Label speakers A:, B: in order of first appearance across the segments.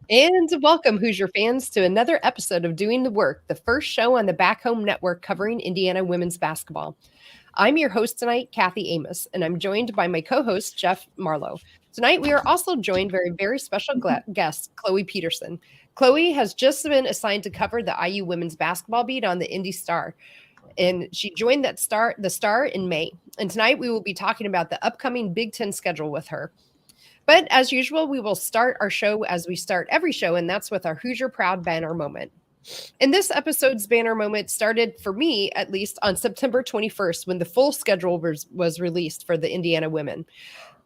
A: And welcome, Hoosier fans, to another episode of Doing the Work, the first show on the Back Home Network covering Indiana women's basketball. I'm your host tonight, Kathy Amos, and I'm joined by my co-host, Jeff Marlowe. Tonight, we are also joined by a very special guest, Chloe Peterson. Chloe has just been assigned to cover the IU women's basketball beat on the Indy Star, and she joined the Star in May. And tonight, we will be talking about the upcoming Big Ten schedule with her. But as usual, we will start our show as we start every show, and that's with our Hoosier Proud banner moment. And this episode's banner moment started, for me at least, on September 21st when the full schedule was released for the Indiana women.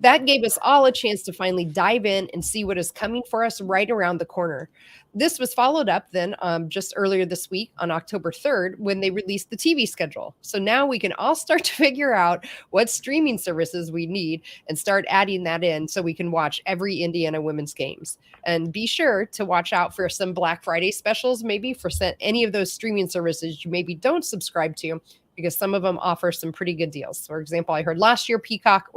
A: That gave us all a chance to finally dive in and see what is coming for us right around the corner. This was followed up then just earlier this week on October 3rd when they released the TV schedule. So now we can all start to figure out what streaming services we need and start adding that in so we can watch every Indiana women's games. And be sure to watch out for some Black Friday specials, maybe for any of those streaming services you maybe don't subscribe to, because some of them offer some pretty good deals. For example, I heard last year Peacock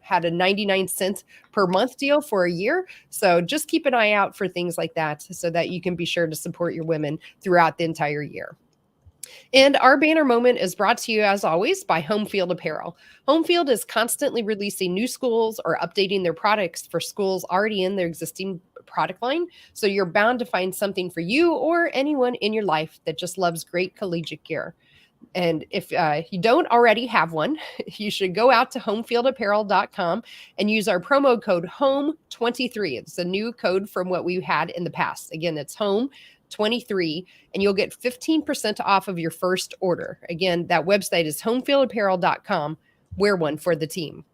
A: had a 99-cent per month deal for a year. So just keep an eye out for things like that so that you can be sure to support your women throughout the entire year. And our banner moment is brought to you, as always, by Home Field Apparel. Home Field is constantly releasing new schools or updating their products for schools already in their existing product line. So you're bound to find something for you or anyone in your life that just loves great collegiate gear. And if you don't already have one, you should go out to homefieldapparel.com and use our promo code HOME23. It's a new code from what we had in the past. Again, it's HOME23, and you'll get 15% off of your first order. Again, that website is homefieldapparel.com. Wear one for the team.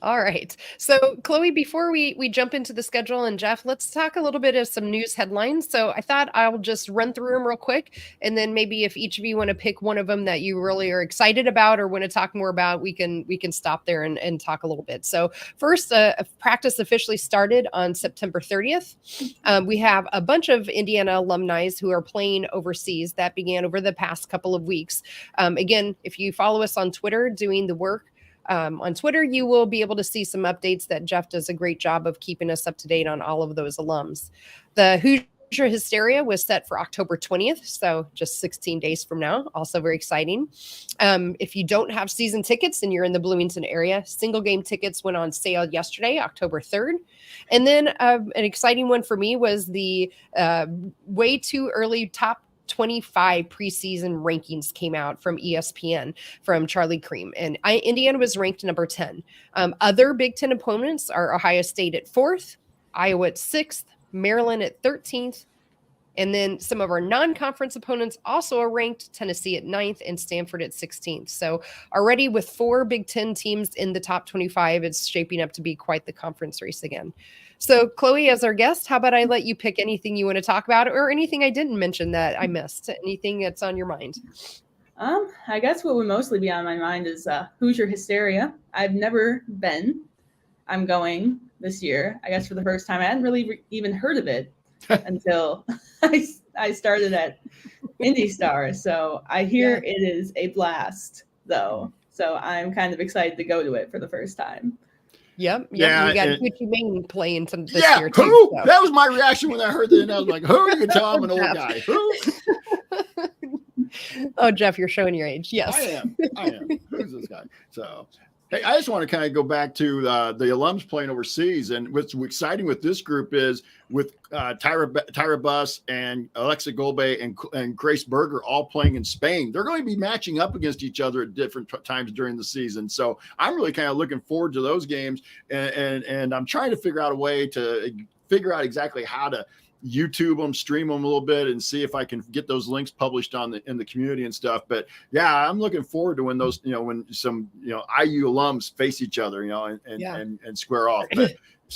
A: All right. So, Chloe, before we jump into the schedule, and Jeff, let's talk a little bit of some news headlines. So I thought I'll just run through them real quick. And then maybe if each of you want to pick one of them that you really are excited about or want to talk more about, we can stop there and talk a little bit. So first, practice officially started on September 30th. We have a bunch of Indiana alumni who are playing overseas. That began over the past couple of weeks. Again, if you follow us on Twitter, Doing the Work, on Twitter, you will be able to see some updates that Jeff does a great job of keeping us up to date on all of those alums. The Hoosier Hysteria was set for October 20th, so just 16 days from now. Also very exciting. If you don't have season tickets and you're in the Bloomington area, single game tickets went on sale yesterday, October 3rd. And then an exciting one for me was the way too early top 25 preseason rankings came out from ESPN from Charlie Cream, and Indiana was ranked number 10. Other Big Ten opponents are Ohio State at 4th, Iowa at 6th, Maryland at 13th, and then some of our non-conference opponents also are ranked, Tennessee at 9th and Stanford at 16th. So already with 4 Big Ten teams in the top 25, it's shaping up to be quite the conference race again. So, Chloe, as our guest, how about I let you pick anything you want to talk about or anything I didn't mention that I missed, anything that's on your mind?
B: I guess what would mostly be on my mind is Hoosier Hysteria. I've never been. I'm going this year, I guess, for the first time. I hadn't really even heard of it until I started at Indy Star. So I hear it is a blast, though. So I'm kind of excited to go to it for the first time.
A: Yep. Yeah, you got Gucci Mane playing this year
C: too.
A: Who? So.
C: That was my reaction when I heard that. And I was like, who? You can tell I'm an old guy. Who?
A: Oh, Jeff, you're showing your age. Yes.
C: I am. Who's this guy? So, hey, I just want to kind of go back to the alums playing overseas. And what's exciting with this group is with Tyra Buss and Alexa Golbe and Grace Berger all playing in Spain. They're going to be matching up against each other at different times during the season. So I'm really kind of looking forward to those games. And I'm trying to figure out a way to figure out exactly how to YouTube them, stream them a little bit, and see if I can get those links published in the community and stuff. But yeah, I'm looking forward to when those, when some, IU alums face each other, and square off.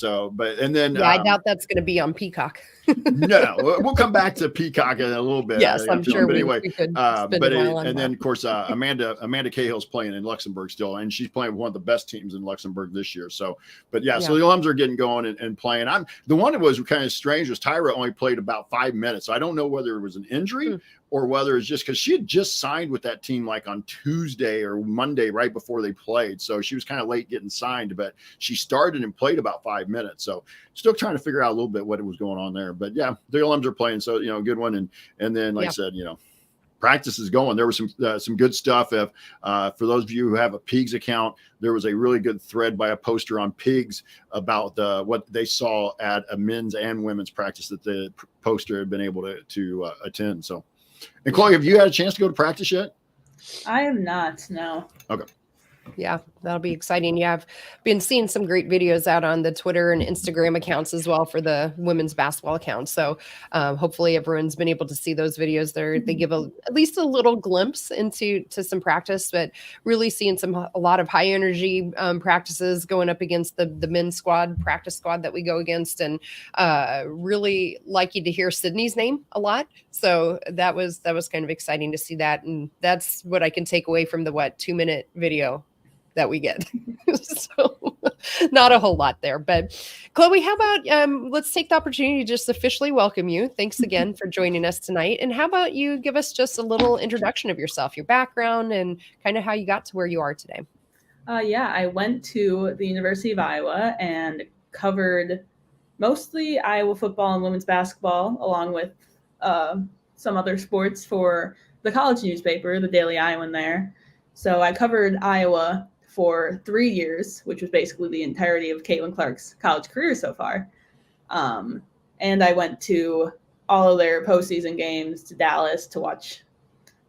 C: And then
A: I doubt that's going to be on Peacock.
C: No, we'll come back to Peacock in a little bit.
A: Yes, I'm sure.
C: But anyway,
A: we could then
C: of course, Amanda Cahill's playing in Luxembourg still, and she's playing with one of the best teams in Luxembourg this year. So, so the alums are getting going and playing. The one that was kind of strange was Tyra only played about 5 minutes. So I don't know whether it was an injury or whether it's just because she had just signed with that team like on Tuesday or Monday right before they played. So she was kind of late getting signed, but she started and played about 5 minutes. So still trying to figure out a little bit what was going on there. But yeah, the alums are playing. So, good one. And then, like I said, practice is going. There was some good stuff. For those of you who have a Pigs account, there was a really good thread by a poster on Pigs about what they saw at a men's and women's practice that the poster had been able to attend. So, and Chloe, have you had a chance to go to practice yet?
B: I have not. No.
C: Okay.
A: Yeah, that'll be exciting. Yeah, I've been seeing some great videos out on the Twitter and Instagram accounts as well for the women's basketball account. So hopefully everyone's been able to see those videos there. They give at least a little glimpse into some practice, but really seeing a lot of high energy practices going up against the men's practice squad that we go against, and really lucky to hear Sydney's name a lot. So that was kind of exciting to see that. And that's what I can take away from the 2-minute video that we get. So not a whole lot there, but Chloe, how about let's take the opportunity to just officially welcome you. Thanks again for joining us tonight. And how about you give us just a little introduction of yourself, your background, and kind of how you got to where you are today.
B: I went to the University of Iowa and covered mostly Iowa football and women's basketball, along with some other sports for the college newspaper, the Daily Iowan there. So I covered Iowa for 3 years, which was basically the entirety of Caitlin Clark's college career so far. And I went to all of their postseason games, to Dallas to watch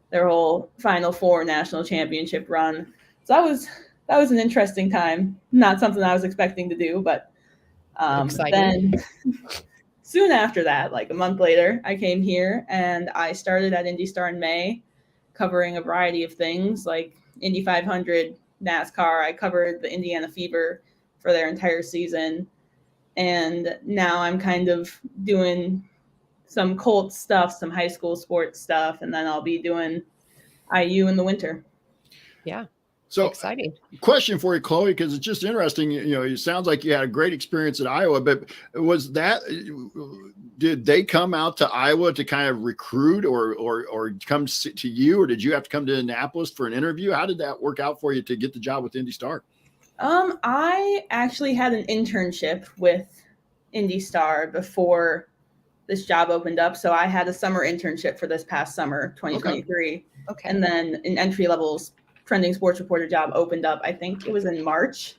B: their whole Final Four national championship run. So that was an interesting time. Not something I was expecting to do, but then soon after that, like a month later, I came here and I started at Indy Star in May, covering a variety of things like Indy 500, NASCAR. I covered the Indiana Fever for their entire season. And now I'm kind of doing some Colts stuff, some high school sports stuff, and then I'll be doing IU in the winter.
A: Yeah.
C: So
A: exciting.
C: Question for you, Chloe, because it's just interesting. It sounds like you had a great experience at Iowa, but did they come out to Iowa to kind of recruit or come to you, or did you have to come to Indianapolis for an interview? How did that work out for you to get the job with Indy Star?
B: I actually had an internship with Indy Star before this job opened up. So I had a summer internship for this past summer, 2023.
A: Okay.
B: And then an entry levels trending sports reporter job opened up. I think it was in March.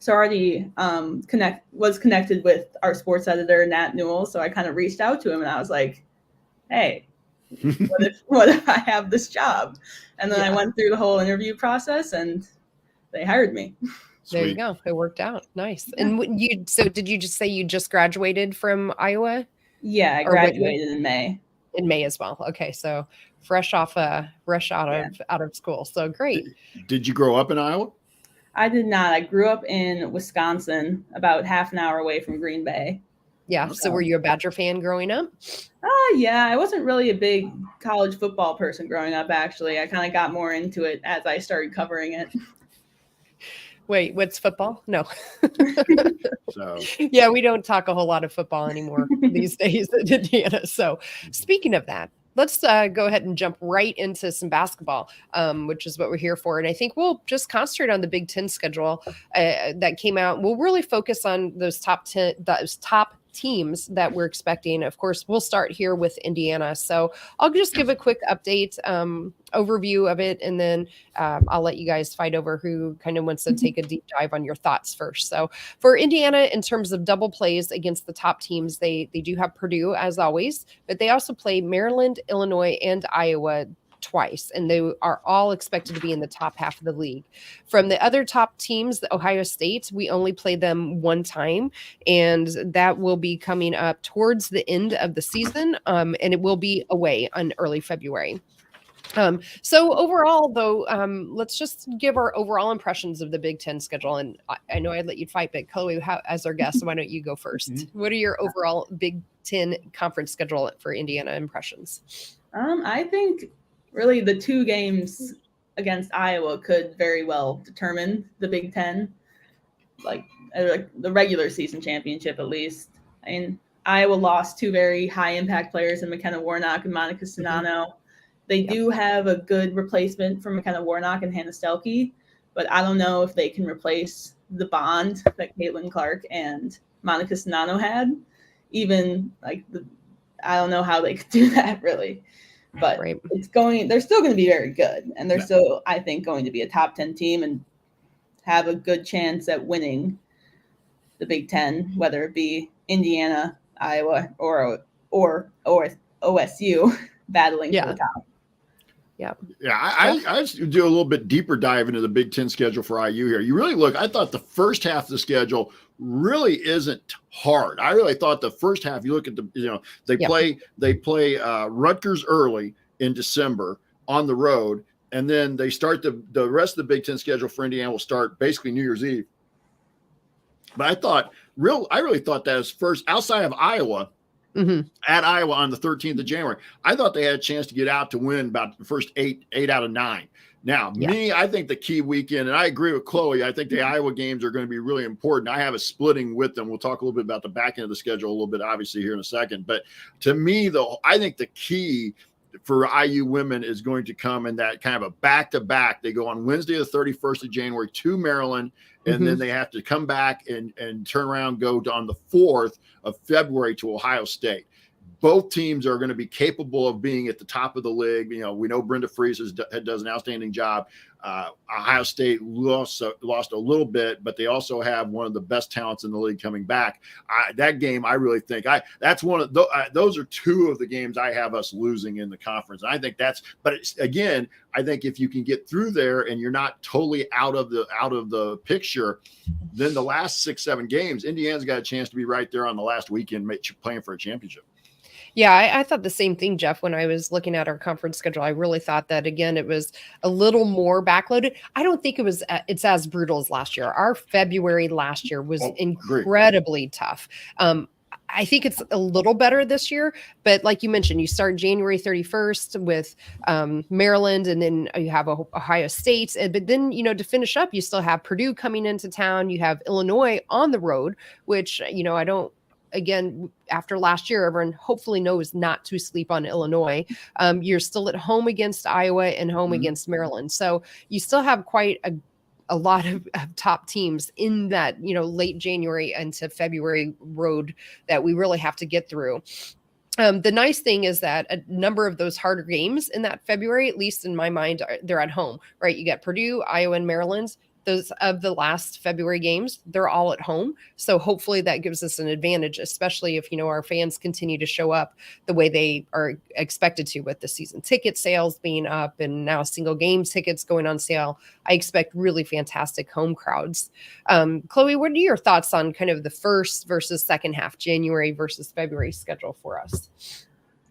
B: So already was connected with our sports editor, Nat Newell. So I kind of reached out to him and I was like, hey, what if I have this job? And then I went through the whole interview process and they hired me.
A: There
C: Sweet.
A: you go. It worked out. Nice. Yeah. And did you just say you just graduated from Iowa?
B: Yeah, I graduated in May.
A: In May as well. Okay, so fresh out of school. So great.
C: Did you grow up in Iowa?
B: I did not. I grew up in Wisconsin, about half an hour away from Green Bay.
A: Yeah. So were you a Badger fan growing up?
B: Yeah. I wasn't really a big college football person growing up, actually. I kind of got more into it as I started covering it.
A: Wait, what's football? No.
C: So
A: yeah, we don't talk a whole lot of football anymore these days at Indiana. So speaking of that, let's go ahead and jump right into some basketball, which is what we're here for. And I think we'll just concentrate on the Big Ten schedule that came out. We'll really focus on those top teams that we're expecting. Of course, we'll start here with Indiana. So I'll just give a quick update, overview of it, and then I'll let you guys fight over who kind of wants to take a deep dive on your thoughts first. So for Indiana, in terms of double plays against the top teams, they do have Purdue as always, but they also play Maryland, Illinois, and Iowa twice, and they are all expected to be in the top half of the league. From the other top teams, the Ohio State, we only play them one time, and that will be coming up towards the end of the season, and it will be away on early February. So overall, though, let's just give our overall impressions of the Big Ten schedule. And I know I'd let you fight, but Chloe, as our guest, why don't you go first? What are your overall Big Ten conference schedule for Indiana impressions?
B: I think really the 2 games against Iowa could very well determine the Big Ten, like the regular season championship at least. I mean, Iowa lost 2 very high impact players in McKenna Warnock and Monica Stinano. They do have a good replacement for McKenna Warnock and Hannah Stelke, but I don't know if they can replace the bond that Caitlin Clark and Monica Stinano had. Even I don't know how they could do that really, but they're still going to be very good, and they're still, I think, going to be a top 10 team and have a good chance at winning the Big Ten, whether it be Indiana, Iowa, or OSU battling for the top.
C: I do a little bit deeper dive into the Big Ten schedule for IU here. You really look, I thought the first half of the schedule really isn't hard. I really thought the first half, you look at they play Rutgers early in December on the road, and then they start the rest of the Big Ten schedule for Indiana will start basically New Year's Eve. But I really thought that as first outside of Iowa, at Iowa on the 13th of January, I thought they had a chance to get out to win about the first eight out of 9. Now, I think the key weekend, and I agree with Chloe, I think the Iowa games are going to be really important. I have a splitting with them. We'll talk a little bit about the back end of the schedule a little bit, obviously, here in a second. But to me, though, I think the key for IU women is going to come in that kind of a back-to-back. They go on Wednesday, the 31st of January to Maryland, and then they have to come back and turn around, go on the 4th of February to Ohio State. Both teams are going to be capable of being at the top of the league. We know Brenda Fries does an outstanding job. Ohio State lost a little bit, but they also have one of the best talents in the league coming back. That game, I really think that's one of those are 2 of the games I have us losing in the conference. And I think again, I think if you can get through there and you're not totally out of the picture, then the last 6-7 games, Indiana's got a chance to be right there on the last weekend playing for a championship.
A: Yeah, I thought the same thing, Jeff, when I was looking at our conference schedule. I really thought that, again, it was a little more backloaded. I don't think it's as brutal as last year. Our February last year was incredibly tough. I think it's a little better this year, but like you mentioned, you start January 31st with Maryland, and then you have Ohio State. But then, to finish up, you still have Purdue coming into town. You have Illinois on the road, which, again, after last year, everyone hopefully knows not to sleep on Illinois. You're still at home against Iowa and home against Maryland. So you still have quite a lot of top teams in that, late January into February road that we really have to get through. The nice thing is that a number of those harder games in that February, at least in my mind, they're at home, right? You got Purdue, Iowa, and Maryland. Those of the last February games, they're all at home. So hopefully that gives us an advantage, especially if, our fans continue to show up the way they are expected to, with the season ticket sales being up and now single game tickets going on sale. I expect really fantastic home crowds. Chloe, what are your thoughts on kind of the first versus second half, January versus February schedule for us?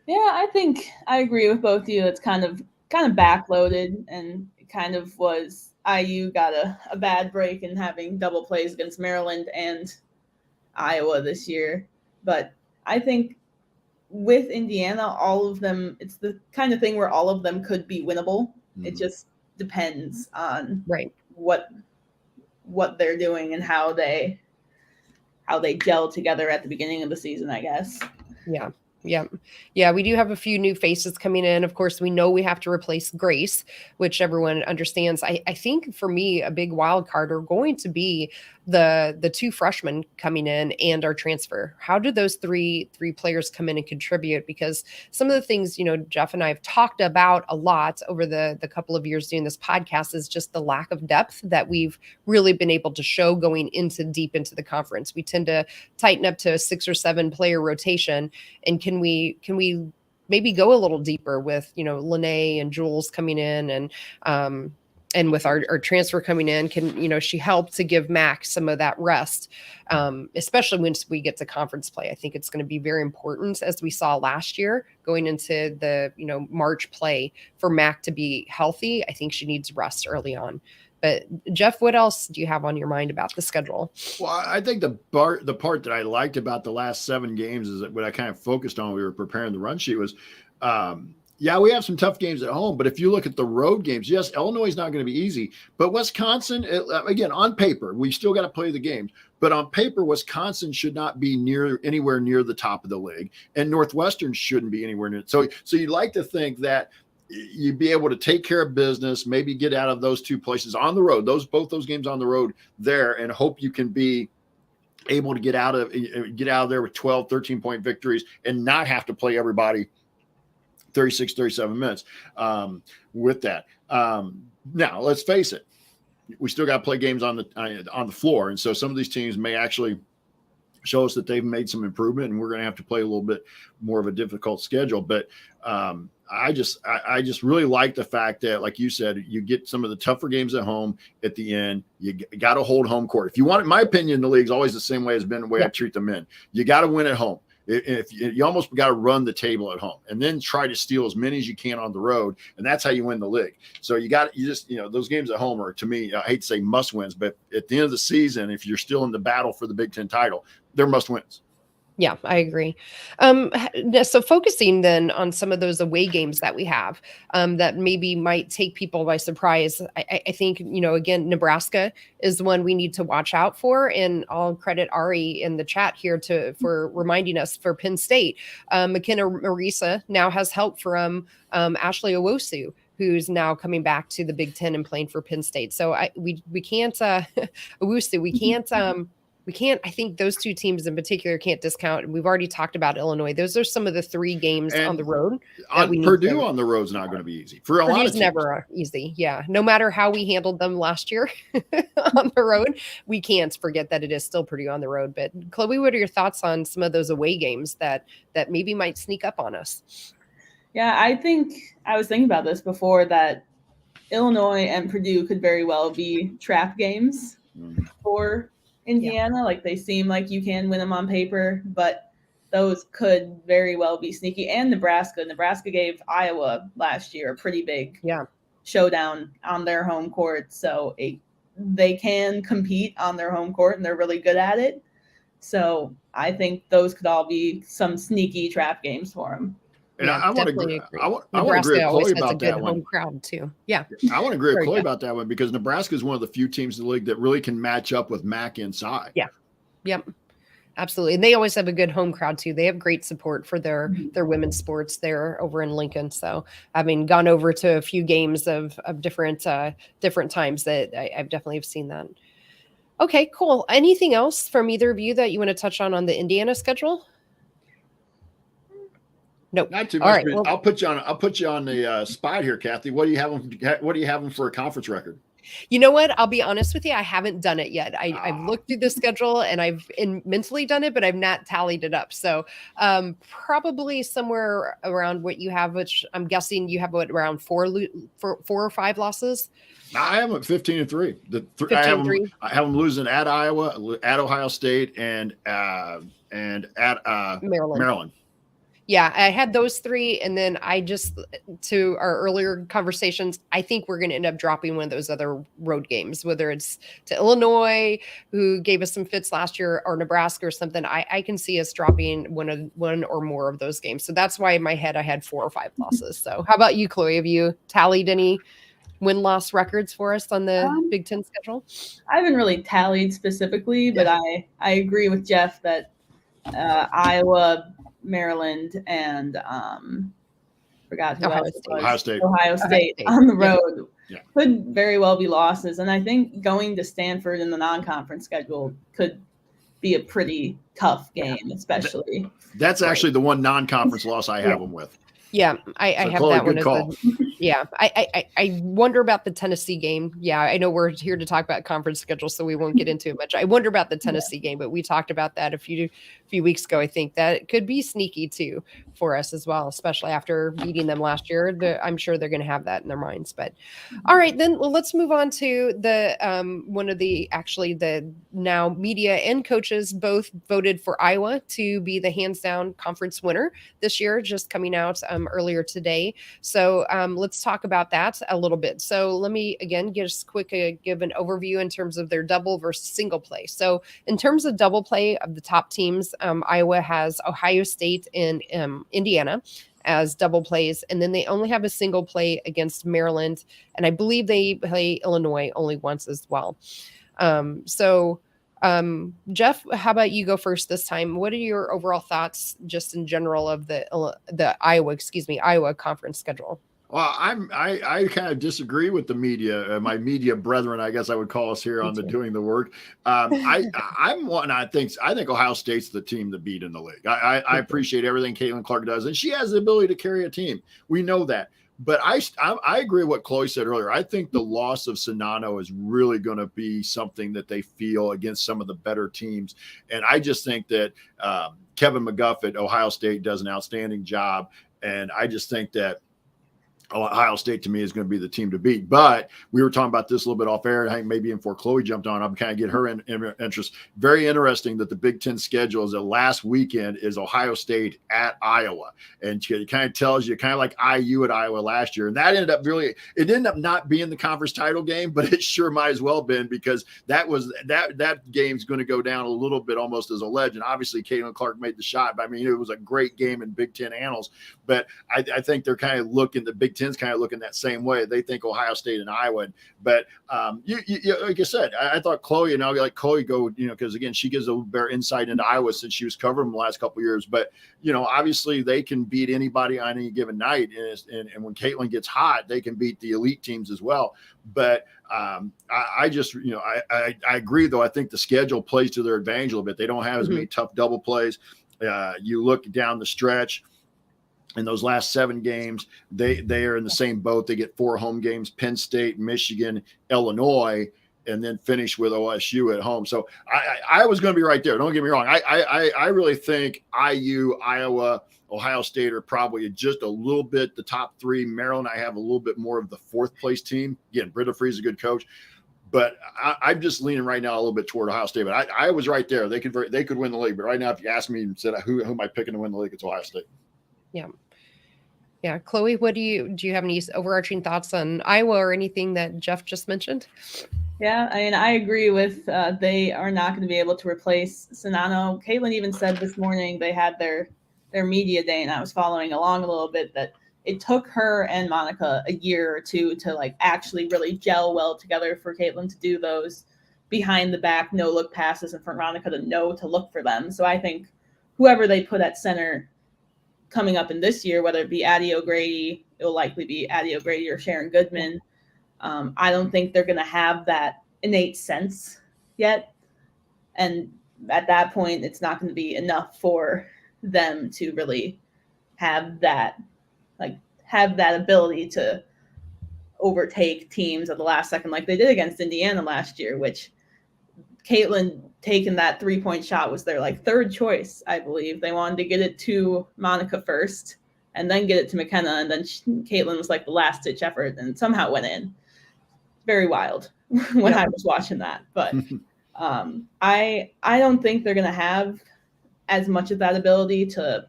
B: Yeah, I think I agree with both of you. It's kind of backloaded, and it kind of was. IU got a bad break in having double plays against Maryland and Iowa this year. But I think with Indiana, all of them, it's the kind of thing where all of them could be winnable. It just depends on what they're doing and how they gel together at the beginning of the season, I guess. Yeah, we do have a few new faces coming in. Of course, we know we have to replace Grace, which everyone understands. I think for me, a big wild card are going to be the 2 freshmen coming in and our transfer. How do those three players come in and contribute? Because some of the things, Jeff and I have talked about a lot over the couple of years doing this podcast is just the lack of depth that we've really been able to show going deep into the conference. We tend to tighten up to a 6 or 7 player rotation. And can we
A: maybe go a little deeper with, Lene and Jules coming in, and with our transfer coming in, can she help to give Mac some of that rest, especially once we get to conference play. I think it's going to be very important, as we saw last year going into the March play, for Mac to be healthy. I think she needs rest early on. But Jeff, what else do you have on your mind about the schedule?
C: Well, I think the part that I liked about the last 7 games is that what I kind of focused on when we were preparing the run sheet was, yeah, we have some tough games at home, but if you look at the road games, yes, Illinois is not going to be easy, but Wisconsin, again, on paper, we still got to play the games, but on paper, Wisconsin should not be anywhere near the top of the league, and Northwestern shouldn't be anywhere near. So you'd like to think that you'd be able to take care of business, maybe get out of those 2 places on the road, both those games on the road there, and hope you can be able to get out of there with 12, 13-point victories and not have to play everybody 36, 37 minutes with that. Now, let's face it, we still got to play games on the floor, and so some of these teams may actually show us that they've made some improvement, and we're going to have to play a little bit more of a difficult schedule. But I just really like the fact that, like you said, you get some of the tougher games at home at the end. You got to hold home court. If you want, in my opinion, the league's always the same way has been the way I treat the men. You got to win at home. If you almost got to run the table at home and then try to steal as many as you can on the road. And that's how you win the league. So you those games at home are, to me, I hate to say must wins, but at the end of the season, if you're still in the battle for the Big Ten title, they're must wins.
A: Yeah, I agree. So focusing then on some of those away games that we have, that maybe might take people by surprise. I think, again, Nebraska is one we need to watch out for. And I'll credit Ari in the chat here for reminding us for Penn State. McKenna Marisa now has help from Ashley Owosu, who's now coming back to the Big Ten and playing for Penn State. So we can't, Owusu, we can't, I think those 2 teams in particular can't discount. And we've already talked about Illinois. Those are some of the 3 games on the road.
C: Purdue on the road is not going to be easy for a lot of teams.
A: Never easy. Yeah. No matter how we handled them last year on the road, we can't forget that it is still Purdue on the road. But Chloe, what are your thoughts on some of those away games that maybe might sneak up on us?
B: Yeah, I think I was thinking about this before, that Illinois and Purdue could very well be trap games for Indiana. Yeah. Like, they seem like you can win them on paper, but those could very well be sneaky. And Nebraska gave Iowa last year a pretty big showdown on their home court. So they can compete on their home court, and they're really good at it. So I think those could all be some sneaky trap games for them.
C: And I want to agree. I want to agree with Chloe about that one.
A: Home crowd too. Yeah,
C: I want to agree with Chloe about that one, because Nebraska is one of the few teams in the league that really can match up with Mac inside.
A: Yeah, yep, absolutely. And they always have a good home crowd too. They have great support for their women's sports there over in Lincoln. So having gone over to a few games of different times, that I've definitely have seen that. Okay, cool. Anything else from either of you that you want to touch on the Indiana schedule? Nope.
C: Not too much. All right, well, I'll put you on the spot here, Kathy. What do you have them for a conference record?
A: You know what? I'll be honest with you. I haven't done it yet. I've looked through the schedule and I've mentally done it, but I've not tallied it up. So probably somewhere around what you have, which I'm guessing you have around 4 or 5 losses.
C: I have them 15-3.
A: 15-3.
C: I have them losing at Iowa, at Ohio State, and at Maryland.
A: Yeah, I had those 3. And then to our earlier conversations, I think we're going to end up dropping one of those other road games, whether it's to Illinois, who gave us some fits last year, or Nebraska or something. I can see us dropping one or more of those games. So that's why in my head I had 4 or 5 losses. So how about you, Chloe? Have you tallied any win-loss records for us on the Big Ten schedule?
B: I haven't really tallied specifically, but I agree with Jeff that Iowa, Maryland, and forgot who else it was. Ohio State on the road could very well be losses. And I think going to Stanford in the non-conference schedule could be a pretty tough game, especially.
C: That's actually the one non-conference loss I have them with.
A: Yeah, I have
C: Chloe,
A: that one
C: good
A: as
C: call.
A: yeah. I wonder about the Tennessee game. Yeah, I know we're here to talk about conference schedule, so we won't get into it much. I wonder about the Tennessee game, but we talked about that a few weeks ago. I think that could be sneaky too for us as well, especially after beating them last year. I'm sure they're going to have that in their minds. But all right, then let's move on to the one of the now media and coaches both voted for Iowa to be the hands down conference winner this year, just coming out earlier today. So let's talk about that a little bit. So let me again just give an overview in terms of their double versus single play. So in terms of double play of the top teams, Iowa has Ohio State and Indiana as double plays, and then they only have a single play against Maryland, and I believe they play Illinois only once as well. Jeff, how about you go first this time? What are your overall thoughts just in general of the Iowa conference schedule?
C: Well, I kind of disagree with the media, my media brethren, I guess I would call us here on the Doing the Work. I'm one. I think Ohio State's the team to beat in the league. I appreciate everything Caitlin Clark does, and she has the ability to carry a team. We know that. But I agree with what Chloe said earlier. I think the loss of Sonano is really going to be something that they feel against some of the better teams. And I just think that Kevin McGuff at Ohio State does an outstanding job. And I just think that Ohio State to me is going to be the team to beat. But we were talking about this a little bit off air. I think maybe before Chloe jumped on, I'm kind of get her interest. Very interesting that the Big Ten schedule is the last weekend is Ohio State at Iowa. And it kind of tells you kind of like IU at Iowa last year. And that ended up not being the conference title game, but it sure might as well been, because that game's going to go down a little bit almost as a legend. Obviously, Caitlin Clark made the shot, but I mean, it was a great game in Big Ten annals. But I think they're kind of looking, the Big Ten's kind of looking that same way. They think Ohio State and Iowa. But you like I said, I thought Chloe, and I'll let Chloe go, because again, she gives a little better insight into Iowa since she was covering them the last couple of years. But obviously they can beat anybody on any given night, and when Caitlin gets hot, they can beat the elite teams as well. But I just I agree, though. I think the schedule plays to their advantage a little bit. They don't have as many tough double plays. You look down the stretch. In those last 7 games, they are in the same boat. They get 4 home games: Penn State, Michigan, Illinois, and then finish with OSU at home. So I was going to be right there. Don't get me wrong. I really think IU, Iowa, Ohio State are probably just a little bit the top 3. Maryland, I have a little bit more of the 4th place team. Again, Britta Free's a good coach. But I'm just leaning right now a little bit toward Ohio State. But I was right there. They could win the league. But right now, if you ask me and said who am I picking to win the league, it's Ohio State.
A: Yeah. Chloe, what do you have any overarching thoughts on Iowa or anything that Jeff just mentioned?
B: Yeah, I mean, I agree with they are not going to be able to replace Sonano. Caitlin even said this morning they had their media day, and I was following along a little bit, that it took her and Monica a year or 2 to like actually really gel well together for Caitlin to do those behind the back no look passes and for Monica to know to look for them. So I think whoever they put at center coming up in this year, whether it be Addie O'Grady, it will likely be Addie O'Grady or Sharon Goodman. I don't think they're going to have that innate sense yet. And at that point, it's not going to be enough for them to really have that ability to overtake teams at the last second like they did against Indiana last year, which Caitlin taking that 3-point shot was their 3rd choice, I believe. They wanted to get it to Monica first and then get it to McKenna, and then Caitlin was like the last-ditch effort and somehow went in. Very wild when I was watching that. But I don't think they're going to have as much of that ability to,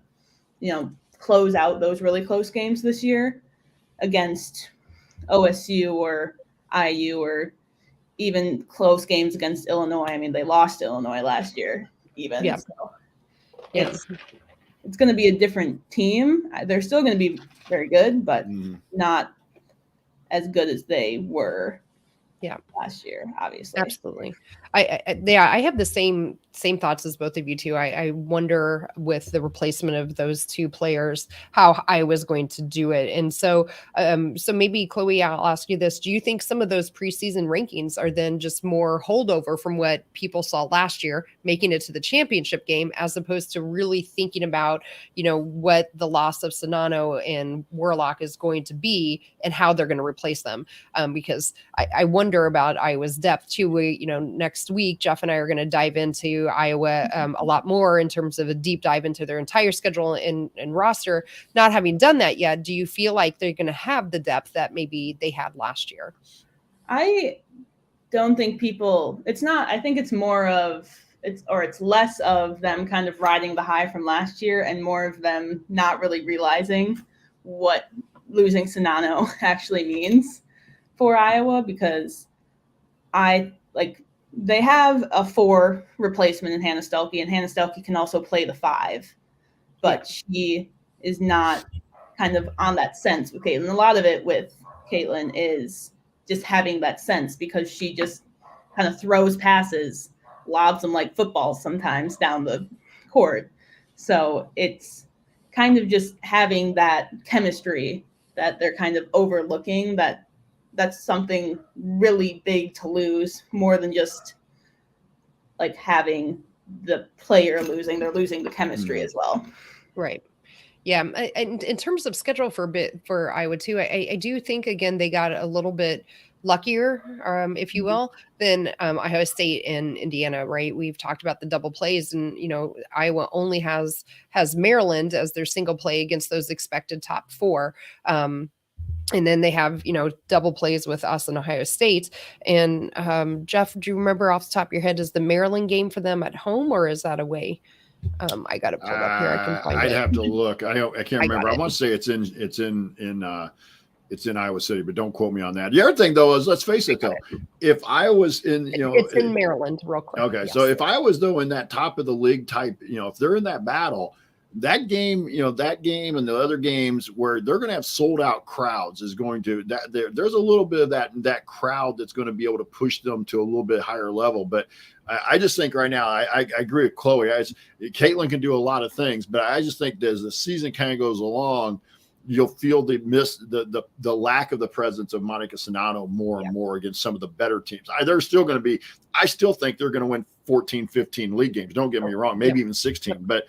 B: close out those really close games this year against OSU or IU or even close games against Illinois. I mean, they lost to Illinois last year even.
A: Yeah.
B: So it's going to be a different team. They're still going to be very good, but not as good as they were last year, obviously.
A: Absolutely. I have the same thoughts as both of you too. I wonder with the replacement of those two players how I was going to do it. And so maybe Chloe, I'll ask you this: do you think some of those preseason rankings are then just more holdover from what people saw last year, making it to the championship game, as opposed to really thinking about what the loss of Sonano and Warlock is going to be and how they're going to replace them? Because I wonder about Iowa's depth too. Next week, Jeff and I are going to dive into Iowa a lot more in terms of a deep dive into their entire schedule and roster. Not having done that yet, do you feel like they're going to have the depth that maybe they had last year?
B: I don't think I think it's more of it's less of them kind of riding the high from last year and more of them not really realizing what losing Sonano actually means for Iowa, because they have a 4 replacement in Hannah Stelke, and Hannah Stelke can also play the 5, but she is not kind of on that sense with Caitlin. A lot of it with Caitlin is just having that sense, because she just kind of throws passes, lobs them like footballs sometimes down the court. So it's kind of just having that chemistry that they're kind of overlooking, that's something really big to lose, more than just like having the player losing. They're losing the chemistry as well.
A: Right. Yeah. And in terms of schedule for Iowa too, I do think, again, they got a little bit luckier, if you will, than Ohio State and Indiana, right? We've talked about the double plays, and Iowa only has Maryland as their single play against those expected top 4. And then they have, double plays with us and Ohio State. And Jeff, do you remember off the top of your head, is the Maryland game for them at home or is that away? I got it pulled up here. I can find it.
C: I'd have to look. I can't remember. I want to say it's in Iowa City, but don't quote me on that. The other thing though is, let's face it though, if Iowa's it's
A: in Maryland, real quick.
C: Okay, yes. So if Iowa's though in that top of the league type, if they're in that battle, that game and the other games where they're going to have sold out crowds is going to there's a little bit of that crowd that's going to be able to push them to a little bit higher level. But I just think right now, I agree with Chloe. Caitlin can do a lot of things, but I just think as the season kind of goes along, you'll feel the lack of the presence of Monica Sonano more and more against some of the better teams. I still think they're going to win 14, 15 league games. Don't get me wrong, maybe even 16. But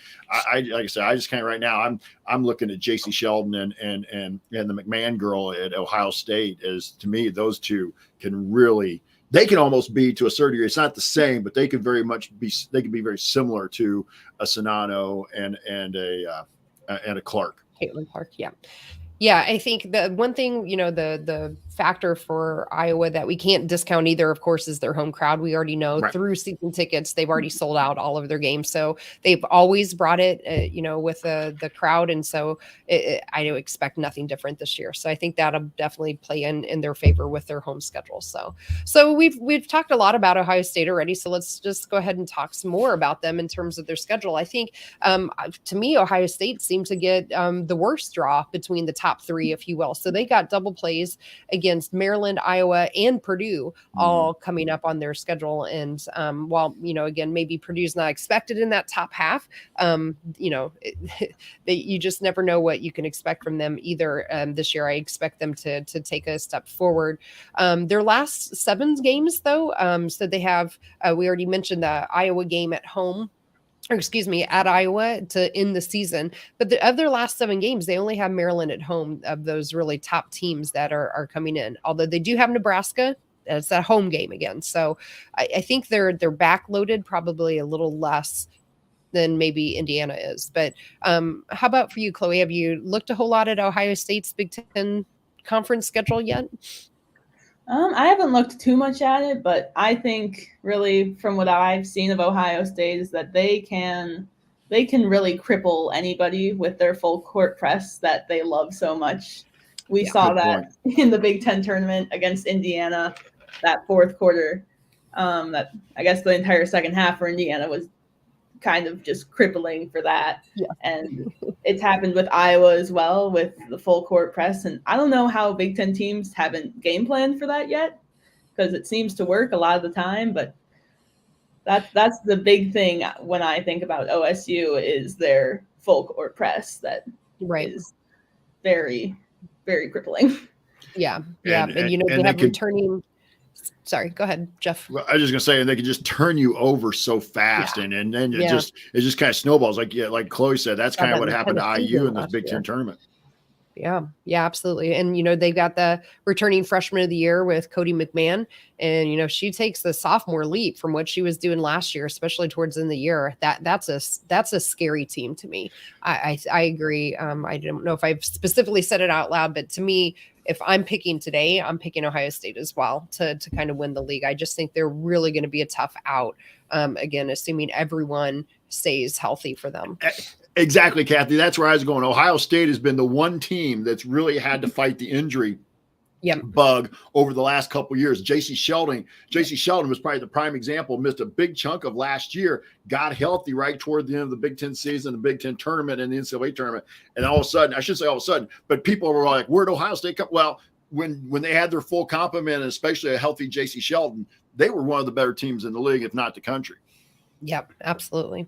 C: like I said, I just can't right now. I'm looking at JC Sheldon and the McMahon girl at Ohio State as, to me, those two can really. They can almost be, to a certain degree, it's not the same, but they could very much be. They could be very similar to a Sonano and a Clark.
A: Caitlin Clark, yeah. I think the one thing, the factor for Iowa that we can't discount either, of course, is their home crowd. We already know through season tickets, they've already sold out all of their games. So they've always brought it, with the crowd. And so I expect nothing different this year. So I think that'll definitely play in their favor with their home schedule. So we've talked a lot about Ohio State already. So let's just go ahead and talk some more about them in terms of their schedule. I think, to me, Ohio State seemed to get the worst draw between the top 3, if you will. So they got double plays against Maryland, Iowa, and Purdue, all coming up on their schedule. And while, again, maybe Purdue's not expected in that top half, you just never know what you can expect from them either. This year, I expect them to take a step forward. Their last 7 games, though, so they have, we already mentioned the Iowa game at home, at Iowa to end the season. But of their last 7 games, they only have Maryland at home of those really top teams that are coming in. Although they do have Nebraska, it's that home game again. So I think they're backloaded probably a little less than maybe Indiana is. But how about for you, Chloe? Have you looked a whole lot at Ohio State's Big Ten conference schedule yet?
B: I haven't looked too much at it, but I think really from what I've seen of Ohio State is that they can really cripple anybody with their full court press that they love so much. We saw that in the Big Ten tournament against Indiana, that fourth quarter. That I guess the entire second half for Indiana was kind of just crippling for that. Yeah. And it's happened with Iowa as well with the full court press. And I don't know how Big Ten teams haven't game planned for that yet, because it seems to work a lot of the time. But That's the big thing when I think about OSU is their full court press that is very, very crippling.
A: Yeah. And they have returning. Sorry, go ahead, Jeff.
C: Well, I was just gonna say, and they can just turn you over so fast, and then it just kind of snowballs. Like Chloe said, that's kind of what happened to IU in this Big Ten tournament.
A: Yeah, absolutely. And, they've got the returning freshman of the year with Cody McMahon. And, she takes the sophomore leap from what she was doing last year, especially towards the end of the year. That's a scary team to me. I agree. I don't know if I've specifically said it out loud, but to me, if I'm picking today, I'm picking Ohio State as well to kind of win the league. I just think they're really going to be a tough out. Again, assuming everyone stays healthy for them.
C: Exactly, Kathy. That's where I was going. Ohio State has been the one team that's really had to fight the injury bug over the last couple of years. J.C. Sheldon was probably the prime example. Missed a big chunk of last year, got healthy right toward the end of the Big Ten season, the Big Ten tournament, and the NCAA tournament. And all of a sudden, I shouldn't say all of a sudden, but people were like, "Where'd Ohio State come?" Well, when they had their full complement, and especially a healthy J.C. Sheldon, they were one of the better teams in the league, if not the country.
A: Yep, absolutely.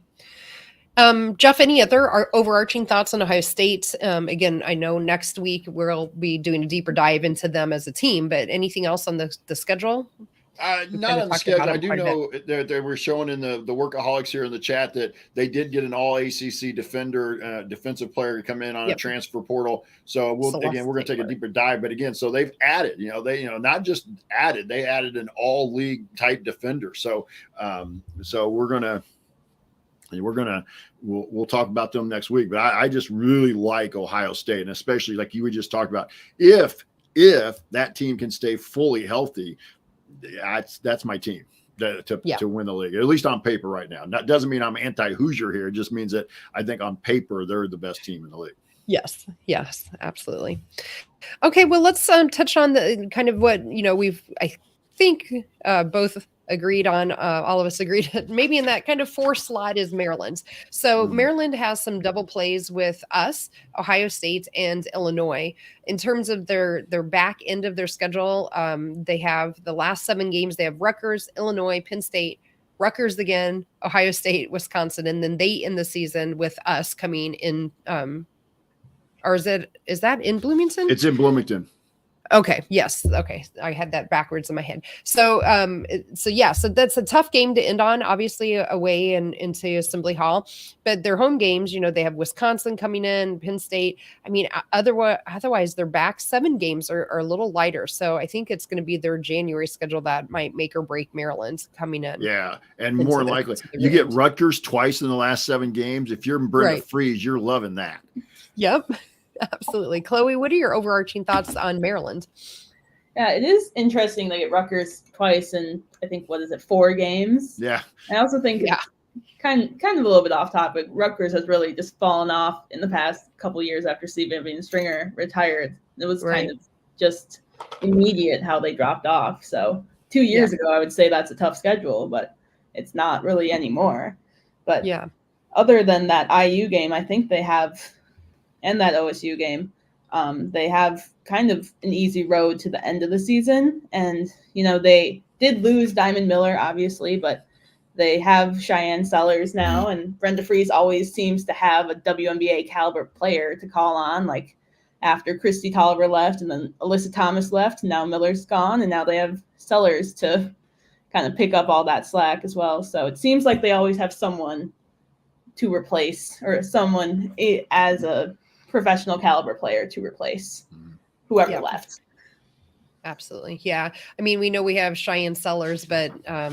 A: Jeff, any other overarching thoughts on Ohio State? Again, I know next week we'll be doing a deeper dive into them as a team, but anything else on the schedule?
C: Not on the schedule. I do know that they were showing in the workaholics here in the chat that they did get an all ACC defensive player to come in on a transfer portal. So we're going to take a deeper dive, but again, so they've added, not just added, they added an all league type defender. So, we'll talk about them next week, but I just really like Ohio State, and especially like you just talked about, if that team can stay fully healthy, that's my team to win the league, at least on paper right now. That doesn't mean I'm anti-Hoosier here. It just means that I think on paper they're the best team in the league.
A: Yes, absolutely. Okay, well, let's touch on the kind of what I think both agreed on, all of us agreed maybe in that kind of 4 slot is Maryland. So Maryland has some double plays with us, Ohio State and Illinois. In terms of their back end of their schedule, they have the last 7 games. They have Rutgers, Illinois, Penn State, Rutgers again, Ohio State, Wisconsin, and then they end the season with us coming in. Or is that in Bloomington?
C: It's in Bloomington.
A: Okay. Yes. Okay. I had that backwards in my head. So that's a tough game to end on, obviously away and into Assembly Hall, but their home games, they have Wisconsin coming in, Penn State. I mean, otherwise their back 7 games are a little lighter. So I think it's going to be their January schedule that might make or break Maryland coming in.
C: Yeah. And more likely you get Rutgers twice in the last 7 games. If you're Brenda Freeze, you're loving that.
A: Yep. Absolutely. Chloe, what are your overarching thoughts on Maryland?
B: Yeah, it is interesting they get Rutgers twice in, I think, 4 games?
C: Yeah.
B: I also think kind of a little bit off topic. Rutgers has really just fallen off in the past couple of years after Steve Vivian Stringer retired. It was kind of just immediate how they dropped off. So 2 years ago, I would say that's a tough schedule, but it's not really anymore. But other than that IU game, I think they have – and that OSU game, they have kind of an easy road to the end of the season. And, they did lose Diamond Miller, obviously, but they have Cheyenne Sellers now. And Brenda Freeze always seems to have a WNBA caliber player to call on, like after Christy Tolliver left and then Alyssa Thomas left. Now Miller's gone, and now they have Sellers to kind of pick up all that slack as well. So it seems like they always have someone to replace, or someone as a professional caliber player to replace whoever left.
A: Absolutely. Yeah. I mean, we know we have Cheyenne Sellers, but I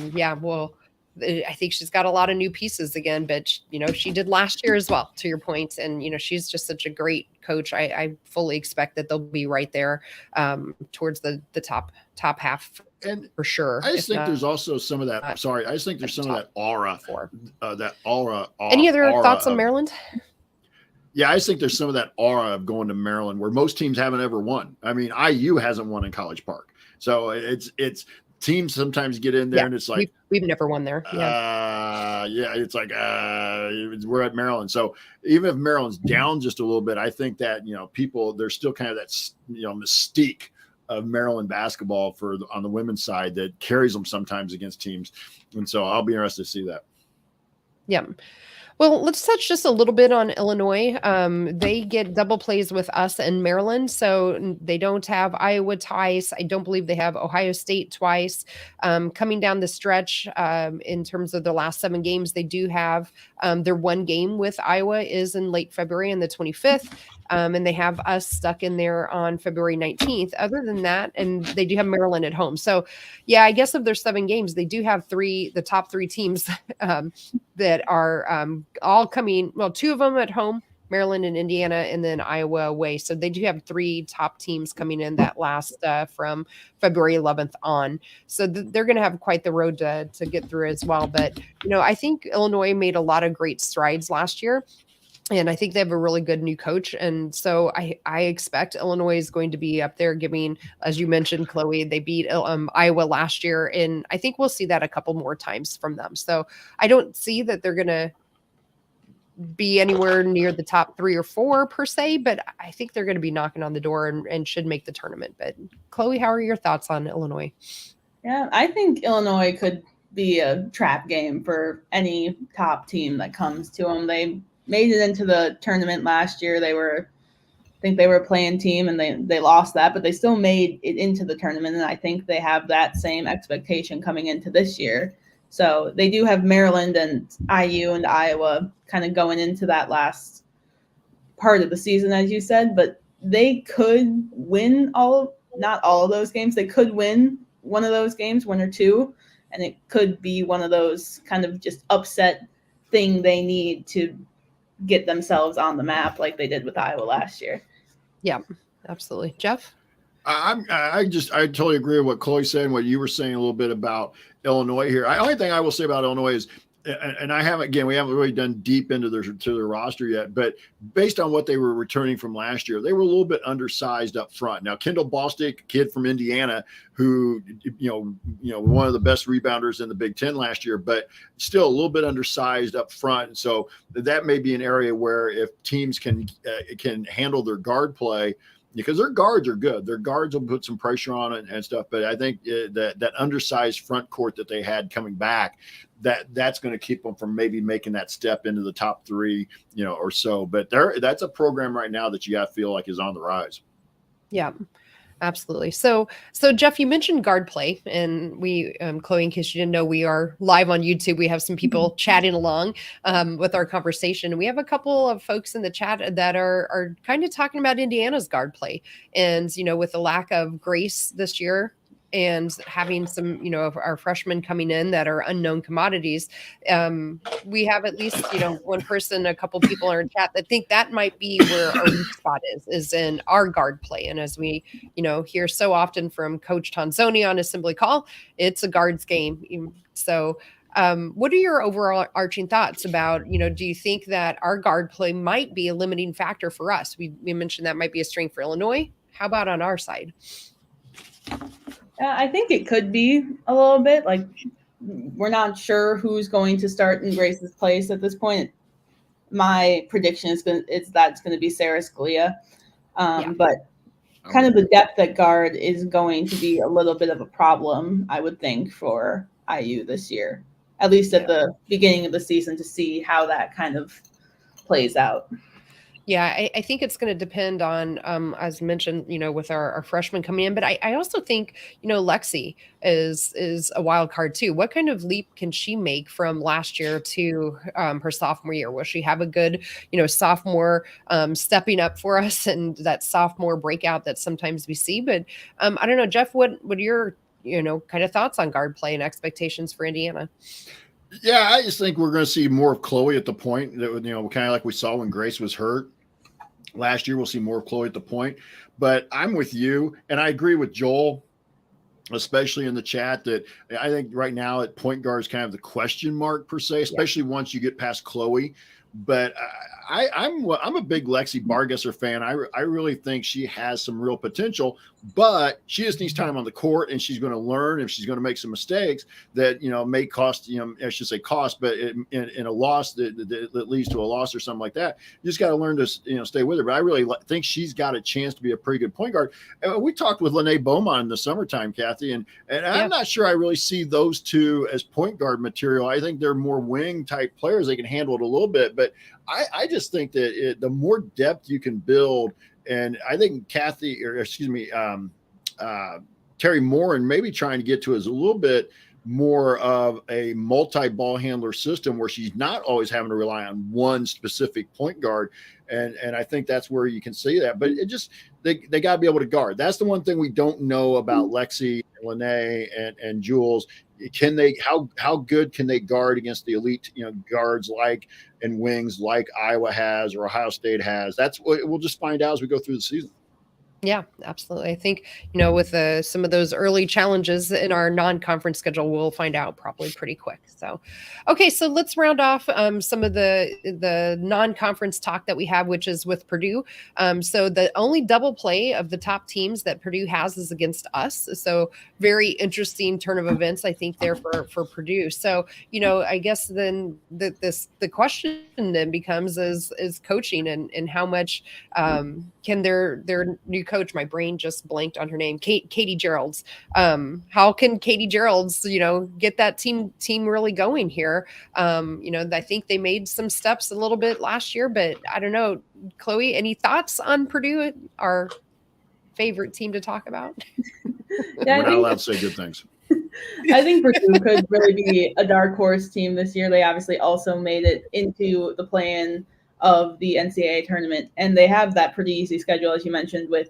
A: think she's got a lot of new pieces again, but she did last year as well, to your point. And, she's just such a great coach. I fully expect that they'll be right there towards the top half
C: and
A: for sure.
C: I just think there's also some of that. Sorry. I just think there's some of that aura
A: Any other thoughts on Maryland?
C: Yeah, I just think there's some of that aura of going to Maryland where most teams haven't ever won. I mean, IU hasn't won in College Park. So it's teams sometimes get in there and it's like
A: we've never won there.
C: It's like we're at Maryland. So even if Maryland's down just a little bit, I think that, people, there's still kind of that, mystique of Maryland basketball on the women's side that carries them sometimes against teams. And so I'll be interested to see that.
A: Yeah. Well, let's touch just a little bit on Illinois. They get double plays with us and Maryland, so they don't have Iowa twice. I don't believe they have Ohio State twice. Coming down the stretch, in terms of the last 7 games, they do have their one game with Iowa is in late February on the 25th. And they have us stuck in there on February 19th. Other than that, and they do have Maryland at home. So, yeah, I guess of their 7 games, they do have the top 3 teams that are all coming. Well, 2 of them at home, Maryland and Indiana, and then Iowa away. So they do have 3 top teams coming in that last from February 11th on. So they're going to have quite the road to get through as well. But, I think Illinois made a lot of great strides last year. And I think they have a really good new coach. And so I expect Illinois is going to be up there giving, as you mentioned, Chloe, they beat Iowa last year. And I think we'll see that a couple more times from them. So I don't see that they're going to be anywhere near the top 3 or 4 per se, but I think they're going to be knocking on the door and should make the tournament. But Chloe, how are your thoughts on Illinois?
B: Yeah, I think Illinois could be a trap game for any top team that comes to them. They made it into the tournament last year. I think they were a playing team and they lost that, but they still made it into the tournament. And I think they have that same expectation coming into this year. So they do have Maryland and IU and Iowa kind of going into that last part of the season, as you said, but they could win not all of those games. They could win one of those games, 1 or 2, and it could be one of those kind of just upset thing they need to get themselves on the map like they did with Iowa last year.
A: Yeah, absolutely. Jeff?
C: I totally agree with what Chloe said and what you were saying a little bit about Illinois here. The only thing I will say about Illinois is, and we haven't really done deep into their roster yet, but based on what they were returning from last year, they were a little bit undersized up front. Now, Kendall Bostic, kid from Indiana, who, one of the best rebounders in the Big Ten last year, but still a little bit undersized up front. So that may be an area where if teams can handle their guard play, because their guards are good. Their guards will put some pressure on it and stuff. But I think that undersized front court that they had coming back, that's going to keep them from maybe making that step into the top 3, or so. But that's a program right now that you got to feel like is on the rise.
A: Yeah. Absolutely. So Jeff, you mentioned guard play, and we, Chloe, in case you didn't know, we are live on YouTube. We have some people chatting along with our conversation. We have a couple of folks in the chat that are kind of talking about Indiana's guard play, and with the lack of Grace this year, and having some, of our freshmen coming in that are unknown commodities. We have at least, one person, a couple people are in chat that think that might be where our weak spot is in our guard play. And as we, hear so often from Coach Tonzoni on Assembly Call, it's a guards game. So what are your overall arching thoughts about, do you think that our guard play might be a limiting factor for us? We mentioned that might be a strength for Illinois. How about on our side?
B: I think it could be a little bit. Like, we're not sure who's going to start in Grace's place at this point. My prediction is that's going to be Sarah Scalia. But kind of the depth at guard is going to be a little bit of a problem, I would think, for IU this year, at least at the beginning of the season, to see how that kind of plays out.
A: Yeah, I think it's going to depend on, as mentioned, with our freshmen coming in. But I also think, Lexi is a wild card too. What kind of leap can she make from last year to her sophomore year? Will she have a good, sophomore stepping up for us and that sophomore breakout that sometimes we see? But I don't know, Jeff, what are your, kind of thoughts on guard play and expectations for Indiana?
C: Yeah, I just think we're going to see more of Chloe at the point that, kind of like we saw when Grace was hurt last year. We'll see more of Chloe at the point, but I'm with you. And I agree with Joel, especially in the chat, that I think right now at point guard is kind of the question mark per se, especially once you get past Chloe. But I'm a big Lexi Bargesser fan. I really think she has some real potential, but she just needs time on the court, and she's going to learn. If she's going to make some mistakes that may cost, I should say cost, but in a loss that leads to a loss or something like that, you just got to learn to stay with her. But I really think she's got a chance to be a pretty good point guard. We talked with Lene Beaumont in the summertime, Kathy, and I'm not sure I really see those two as point guard material. I think they're more wing type players. They can handle it a little bit, but I just think that the more depth you can build, and I think Terry Morin maybe trying to get to is a little bit more of a multi-ball handler system where she's not always having to rely on one specific point guard. And I think that's where you can see that. But it just they got to be able to guard. That's the one thing we don't know about Lexi, Lene, and Jules. Can they how good can they guard against the elite guards and wings like Iowa has or Ohio State has? That's what we'll just find out as we go through the season.
A: Yeah, absolutely. I think, with some of those early challenges in our non-conference schedule, we'll find out probably pretty quick. So, okay, so let's round off some of the non-conference talk that we have, which is with Purdue. So the only double play of the top teams that Purdue has is against us. So very interesting turn of events, I think, there for Purdue. So, I guess then the question then becomes is coaching and how much can their new coach, my brain just blanked on her name, Katie Geralds. How can Katie Geralds, get that team really going here? I think they made some steps a little bit last year, but I don't know. Chloe, any thoughts on Purdue, our favorite team to talk about?
B: Yeah,
C: we're not allowed to say good things.
B: I think Purdue could really be a dark horse team this year. They obviously also made it into the play-in of the NCAA tournament, and they have that pretty easy schedule, as you mentioned, with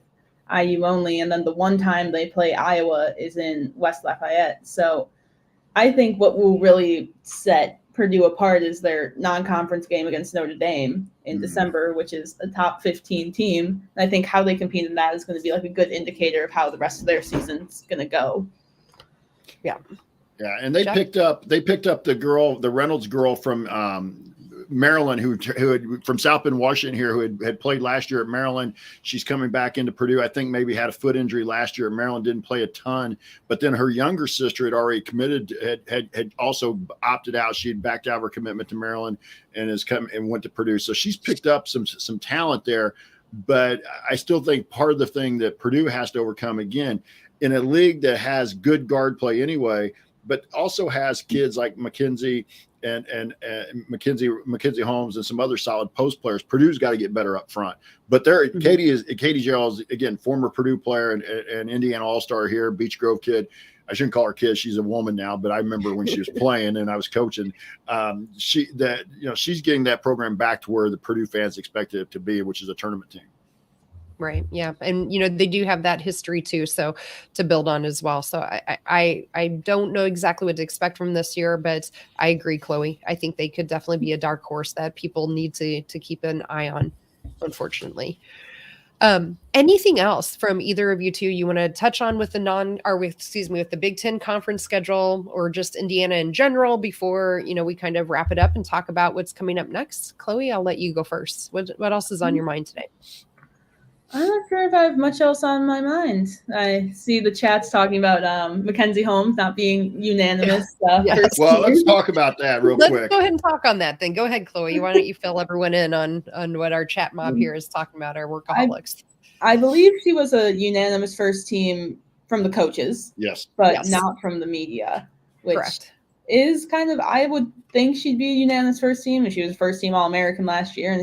B: IU only, and then the one time they play Iowa is in West Lafayette. So I think what will really set Purdue apart is their non-conference game against Notre Dame in December, which is a top 15 team. And I think how they compete in that is going to be like a good indicator of how the rest of their season's going to go.
A: Yeah.
C: Yeah, and they picked up the Reynolds girl from Maryland, who had, from South Bend, Washington here, who had played last year at Maryland. She's coming back into Purdue. I think maybe had a foot injury last year at Maryland, didn't play a ton, but then her younger sister had already committed, had also opted out. She had backed out of her commitment to Maryland and has come and went to Purdue. So she's picked up some talent there, but I still think part of the thing that Purdue has to overcome, again, in a league that has good guard play anyway, but also has kids like Mackenzie and Mackenzie Holmes and some other solid post players. Purdue's got to get better up front. But Katie Gerald's, again, former Purdue player and Indiana All-Star here, Beech Grove kid. I shouldn't call her kid. She's a woman now, but I remember when she was playing and I was coaching. She's getting that program back to where the Purdue fans expected it to be, which is a tournament team.
A: Right. Yeah. And, they do have that history too. So to build on as well. So I don't know exactly what to expect from this year, but I agree, Chloe. I think they could definitely be a dark horse that people need to keep an eye on, unfortunately. Anything else from either of you two you want to touch on with with the Big Ten conference schedule or just Indiana in general before, we kind of wrap it up and talk about what's coming up next? Chloe, I'll let you go first. What else is on your mind today?
B: I'm not sure if I have much else on my mind. I see the chats talking about Mackenzie Holmes not being unanimous.
A: Yes.
C: Well, let's talk about that quick.
A: Let's go ahead and talk on that then. Go ahead, Chloe. Why don't you fill everyone in on what our chat mob here is talking about, our workaholics.
B: I believe she was a unanimous first team from the coaches.
C: Yes.
B: But not from the media, which
A: Correct.
B: Is kind of, I would think she'd be a unanimous first team, and she was first team All-American last year, and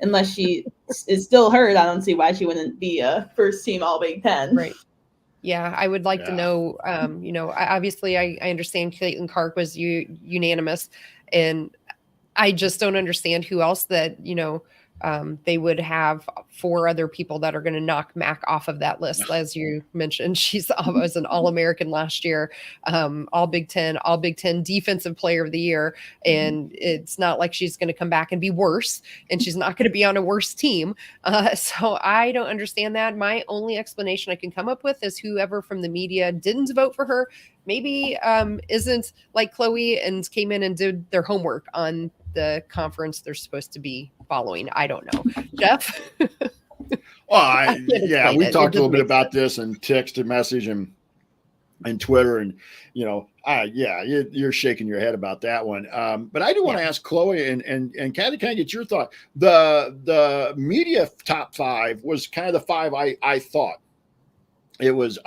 B: unless she is still hurt, I don't see why she wouldn't be a first team All Big Ten.
A: Right. Yeah, I would like to know, obviously I understand Caitlin Clark was unanimous, and I just don't understand who else that, they would have 4 other people that are going to knock Mac off of that list. As you mentioned, she was an All-American last year, All Big Ten Defensive Player of the Year. And it's not like she's going to come back and be worse, and she's not going to be on a worse team. So I don't understand that. My only explanation I can come up with is whoever from the media didn't vote for her maybe isn't like Chloe and came in and did their homework on the conference they're supposed to be following. I don't know. Jeff?
C: Well,
A: explain
C: we
A: it.
C: talked
A: It
C: a little
A: doesn't
C: bit
A: make
C: about
A: sense.
C: this and text and message and Twitter, and you're shaking your head about that one. But I do want to ask Chloe and Kathy, kind of get your thought. The media top 5 was kind of the 5 I thought. It was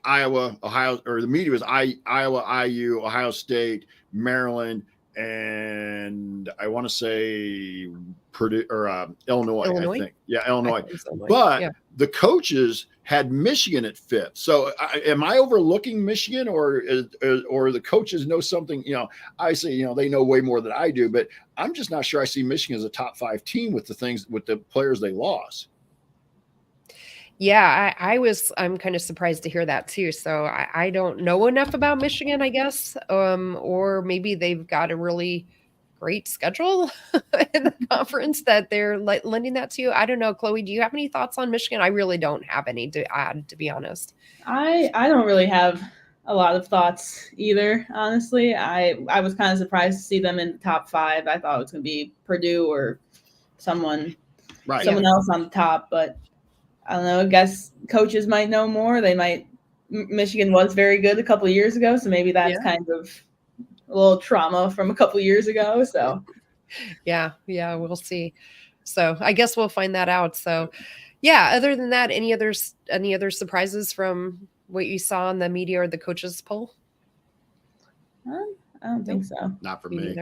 C: Iowa, Ohio, or the media was Iowa, IU, Ohio State, Maryland, and I want to say Purdue or Illinois. I think. Yeah, Illinois. But the coaches had Michigan at 5th. So am I overlooking Michigan, or the coaches know something? I say, they know way more than I do, but I'm just not sure I see Michigan as a top 5 team with the players they lost.
A: Yeah, I'm kind of surprised to hear that too. So I don't know enough about Michigan, I guess. Or maybe they've got a really great schedule in the conference that they're lending that to. I don't know. Chloe, do you have any thoughts on Michigan? I really don't have any to add, to be honest.
B: I don't really have a lot of thoughts either, honestly. I was kind of surprised to see them in the top 5. I thought it was going to be Purdue or someone else on the top, but I don't know. I guess coaches might know more. Michigan was very good a couple of years ago, so maybe that's kind of a little trauma from a couple of years ago. So,
A: yeah, we'll see. So I guess we'll find that out. So, yeah. Other than that, any other surprises from what you saw in the media or the coaches poll?
B: I don't think so.
C: Not for me.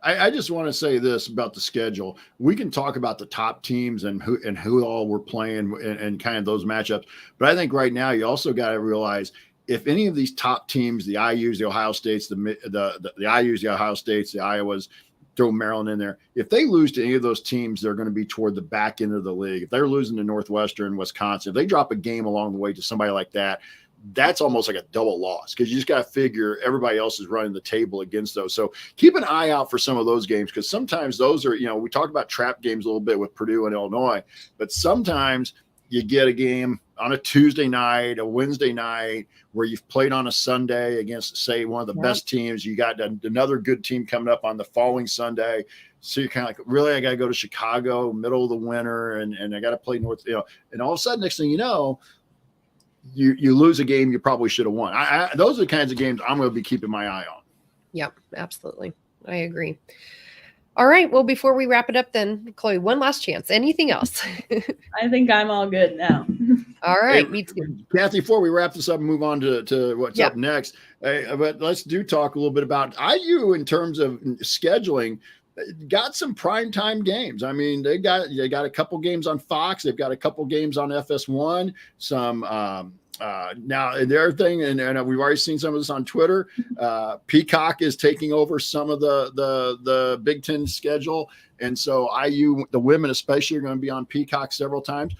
C: I just want to say this about the schedule. We can talk about the top teams and who all we're playing and kind of those matchups. But I think right now you also got to realize if any of these top teams, the IUs, the Ohio States, the IUs, the Ohio States, the Iowas, throw Maryland in there. If they lose to any of those teams, they're going to be toward the back end of the league. If they're losing to Northwestern, Wisconsin, if they drop a game along the way to somebody like that, that's almost like a double loss because you just got to figure everybody else is running the table against those. So keep an eye out for some of those games because sometimes those are, we talk about trap games a little bit with Purdue and Illinois, but sometimes you get a game on a Tuesday night, a Wednesday night where you've played on a Sunday against, say, one of the best teams. You got another good team coming up on the following Sunday. So you're kind of like, really, I got to go to Chicago, middle of the winter, and I got to play North, and all of a sudden, next thing you know, you lose a game you probably should have won. Those are the kinds of games I'm going to be keeping my eye on.
A: Yep, absolutely. I agree. All right. Well, before we wrap it up then, Chloe, one last chance. Anything else?
B: I think I'm all good now.
A: All right. Me too.
C: Kathy, before we wrap this up and move on to what's up next, but let's talk a little bit about IU in terms of scheduling. Got some primetime games. I mean, they got a couple games on Fox. They've got a couple games on FS1. Some now the other thing, and we've already seen some of this on Twitter. Peacock is taking over some of the Big Ten schedule, and so IU, the women especially, are going to be on Peacock several times.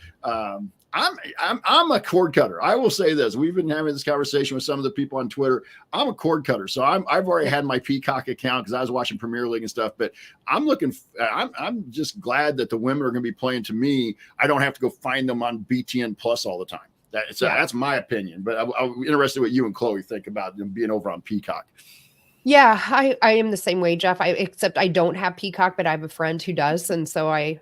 C: I'm a cord cutter. I will say this. We've been having this conversation with some of the people on Twitter. I'm a cord cutter. So I've already had my Peacock account because I was watching Premier League and stuff, but I'm just glad that the women are going to be playing. To me, I don't have to go find them on BTN Plus all the time. That's my opinion, but I'm interested what you and Chloe think about them being over on Peacock.
A: Yeah, I am the same way, Jeff. Except I don't have Peacock, but I have a friend who does. And so I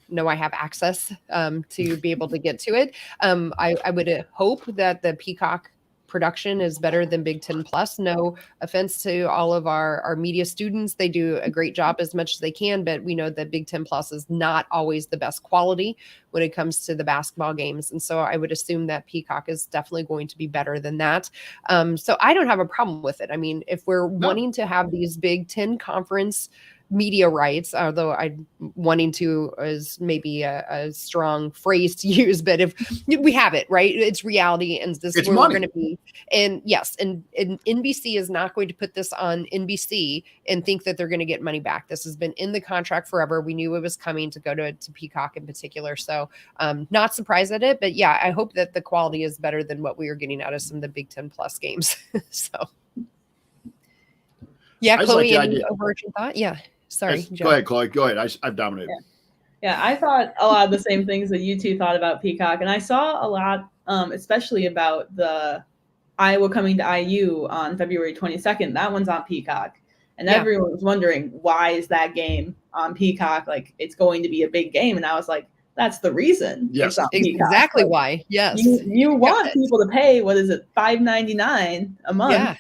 A: know I have access to be able to get to it. I would hope that the Peacock production is better than Big Ten Plus. No offense to all of our media students. They do a great job as much as they can, but we know that Big Ten Plus is not always the best quality when it comes to the basketball games. And so I would assume that Peacock is definitely going to be better than that. So I don't have a problem with it. I mean, if we're wanting to have these Big Ten conference media rights, although I'm wanting to is maybe a strong phrase to use, but if we have it, right, it's reality and this is where we're going to be. And yes, and NBC is not going to put this on NBC and think that they're going to get money back. This has been in the contract forever. We knew it was coming to go to Peacock in particular. So not surprised at it, but yeah, I hope that the quality is better than what we are getting out of some of the Big Ten Plus games. So yeah, Chloe, any overarching thought? Yeah. Sorry.
C: Go ahead, Chloe. Go ahead. I've dominated.
B: Yeah, I thought a lot of the same things that you two thought about Peacock. And I saw a lot, especially about the Iowa coming to IU on February 22nd. That one's on Peacock. And everyone was wondering, why is that game on Peacock? Like, it's going to be a big game. And I was like, that's the reason.
C: Yes,
B: it's on Peacock.
A: Exactly
B: like,
A: why. Yes.
B: You want people to pay, what is it, $5.99 a month?
A: Yeah.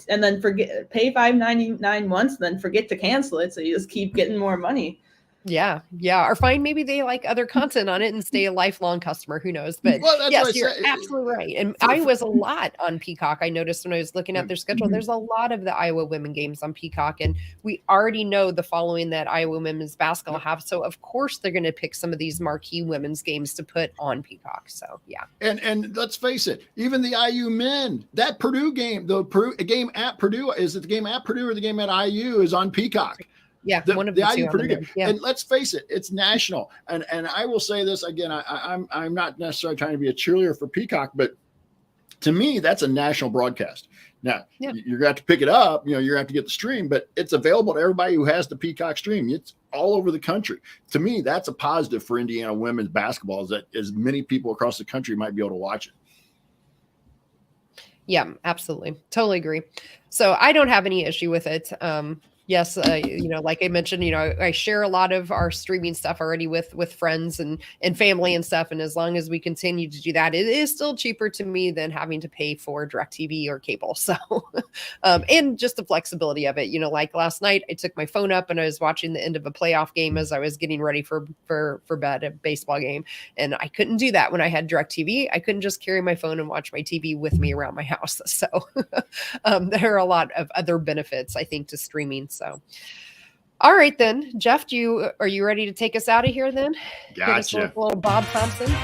B: And then pay $5.99 once, then forget to cancel it. So you just keep getting more money.
A: Yeah. Or find maybe they like other content on it and stay a lifelong customer. Who knows? But yes, you're absolutely right. And Iowa's a lot on Peacock. I noticed when I was looking at their schedule, there's a lot of the Iowa women games on Peacock. And we already know the following that Iowa women's basketball have. So of course they're going to pick some of these marquee women's games to put on Peacock. So yeah.
C: And let's face it, even the IU men, that Purdue game, game at Purdue, is it the game at Purdue or the game at IU is on Peacock?
A: Yeah,
C: one of the IU Purdue game. Yeah. And let's face it, it's national. And I will say this again, I'm not necessarily trying to be a cheerleader for Peacock, but to me, that's a national broadcast. Now, you're going to have to pick it up, you're going to have to get the stream, but it's available to everybody who has the Peacock stream. It's all over the country. To me, that's a positive for Indiana women's basketball, is that as many people across the country might be able to watch it.
A: Yeah, absolutely. Totally agree. So I don't have any issue with it. Yes, like I mentioned, I share a lot of our streaming stuff already with friends and family and stuff. And as long as we continue to do that, it is still cheaper to me than having to pay for DirecTV or cable. So, and just the flexibility of it, like last night, I took my phone up and I was watching the end of a playoff game as I was getting ready for bed, a baseball game. And I couldn't do that when I had DirecTV. I couldn't just carry my phone and watch my TV with me around my house. So there are a lot of other benefits, I think, to streaming. So, all right, then, Jeff, are you ready to take us out of here then?
C: Gotcha.
A: Give us a little Bob Thompson.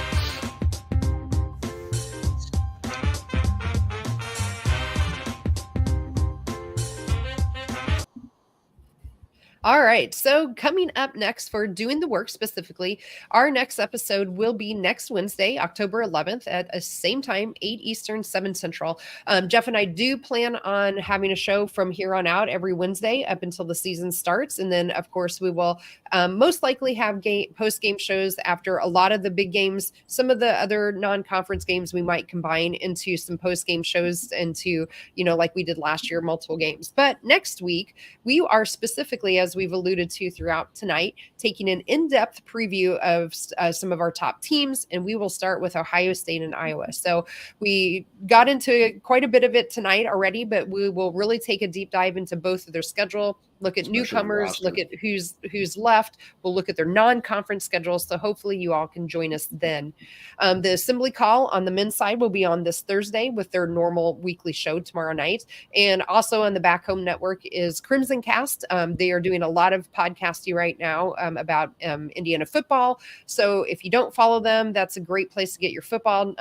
A: All right. So coming up next for Doing the Work specifically, our next episode will be next Wednesday, October 11th at the same time, 8 Eastern, 7 Central. Jeff and I do plan on having a show from here on out every Wednesday up until the season starts. And then, of course, we will most likely have post-game shows after a lot of the big games. Some of the other non-conference games we might combine into some post-game shows into, like we did last year, multiple games. But next week, we are specifically, as we've alluded to throughout tonight, taking an in-depth preview of some of our top teams, and we will start with Ohio State and Iowa. So we got into quite a bit of it tonight already, but we will really take a deep dive into both of their schedule, look at newcomers, look at who's left. We'll look at their non-conference schedules. So hopefully you all can join us then. The assembly call on the men's side will be on this Thursday with their normal weekly show tomorrow night. And also on the Back Home Network is Crimson Cast. They are doing a lot of podcasting right now about Indiana football. So if you don't follow them, that's a great place to get your football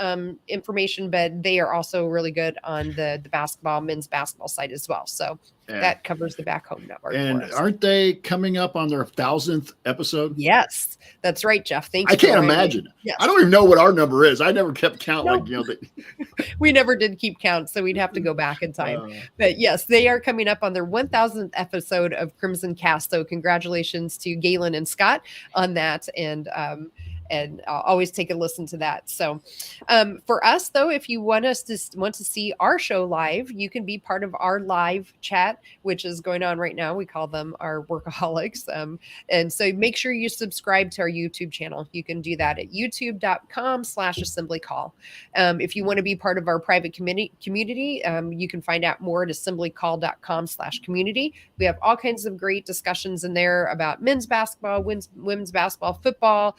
A: information, but they are also really good on the men's basketball side as well. So that covers the Back Home Network.
C: And aren't they coming up on their 1,000th episode?
A: Yes, that's right, Jeff. Thanks.
C: I can't imagine. Yes. I don't even know what our number is. I never kept count.
A: Nope. We never did keep count, so we'd have to go back in time. But yes, they are coming up on their 1,000th episode of Crimson Cast. So congratulations to Galen and Scott on that. And I'll always take a listen to that. So for us, though, if you want to see our show live, you can be part of our live chat, which is going on right now. We call them our workaholics. And so make sure you subscribe to our YouTube channel. You can do that at youtube.com/assembly call. If you want to be part of our private community, you can find out more at assemblycall.com/community. We have all kinds of great discussions in there about men's basketball, women's basketball, football.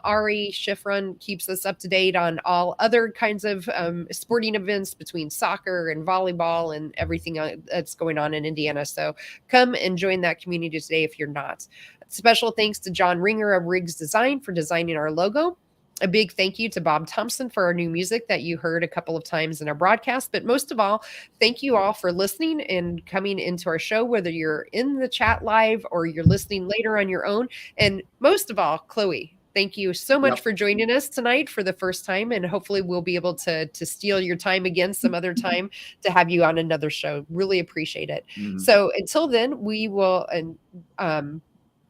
A: Ari Schifrin keeps us up to date on all other kinds of sporting events between soccer and volleyball and everything that's going on in Indiana. So come and join that community today if you're not. Special thanks to John Ringer of Riggs Design for designing our logo. A big thank you to Bob Thompson for our new music that you heard a couple of times in our broadcast. But most of all, thank you all for listening and coming into our show, whether you're in the chat live or you're listening later on your own. And most of all, Chloe, thank you so much for joining us tonight for the first time. And hopefully we'll be able to steal your time again some other time to have you on another show. Really appreciate it. Mm-hmm. So until then, we will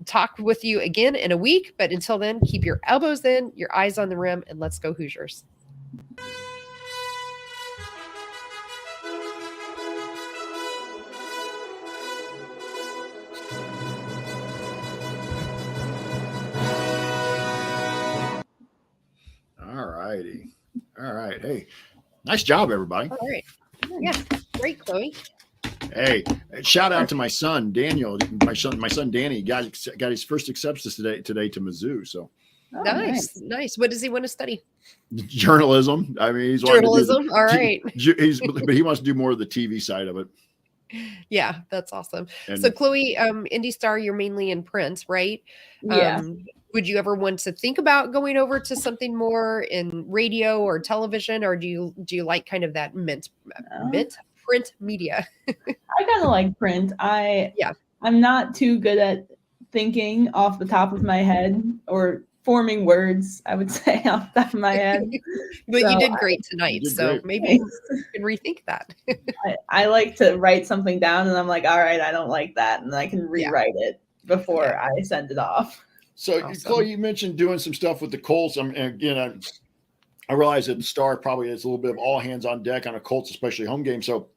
A: talk with you again in a week. But until then, keep your elbows in, your eyes on the rim, and let's go Hoosiers.
C: righty. All right. Hey, nice job, everybody.
A: All right. Yeah. Great, Chloe.
C: Hey, shout out to my son Daniel. My son Danny got his first acceptance today to Mizzou. So
A: nice. What does he want to study?
C: Journalism. I mean, he's
A: journalism. All right.
C: But he wants to do more of the TV side of it.
A: Yeah, that's awesome.
C: And
A: so, Chloe, Indy Star, you're mainly in print, right?
B: Yeah.
A: Would you ever want to think about going over to something more in radio or television, or do you like kind of that print media?
B: I kind of like print. I'm not too good at thinking off the top of my head or forming words, I would say, off the top of my head.
A: But you did great tonight, so
C: great.
A: maybe you can rethink that.
B: I like to write something down, and I'm like, all right, I don't like that, and I can rewrite it before I send it off.
C: So,
A: Awesome.
C: Chloe, you mentioned doing some stuff with the Colts. Again, I realize that the Star probably is a little bit of all hands on deck on a Colts, especially home game. So,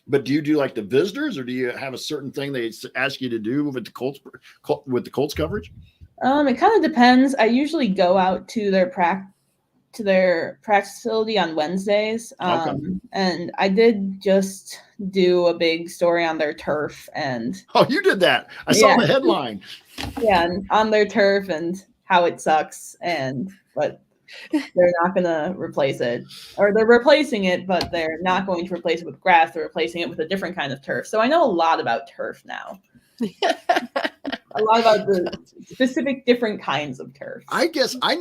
C: but do you do like the visitors, or do you have a certain thing they ask you to do with the Colts coverage?
B: It kind of depends. I usually go out to their practice facility on Wednesdays. And I did just do a big story on their turf. And
C: oh, you did that. I saw the headline.
B: Yeah, and on their turf and how it sucks, but they're not going to replace it, or they're replacing it, but they're not going to replace it with grass. They're replacing it with a different kind of turf. So I know a lot about turf now. A lot about the specific different kinds of turf.
C: I guess I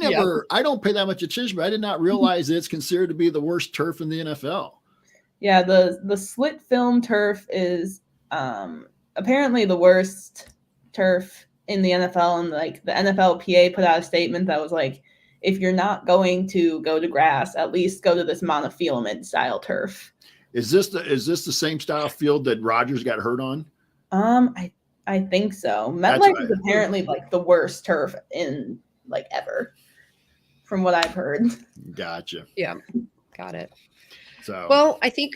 C: don't pay that much attention, but I did not realize that it's considered to be the worst turf in the NFL.
B: Yeah, the slit film turf is apparently the worst turf in the NFL, and like the NFLPA put out a statement that was like, if you're not going to go to grass, at least go to this monofilament style turf.
C: Is this the same style field that Rodgers got hurt on?
B: I think so. MetLife is apparently like the worst turf in like ever, from what I've heard.
C: Gotcha.
A: Yeah, got it.
C: So
A: well, I think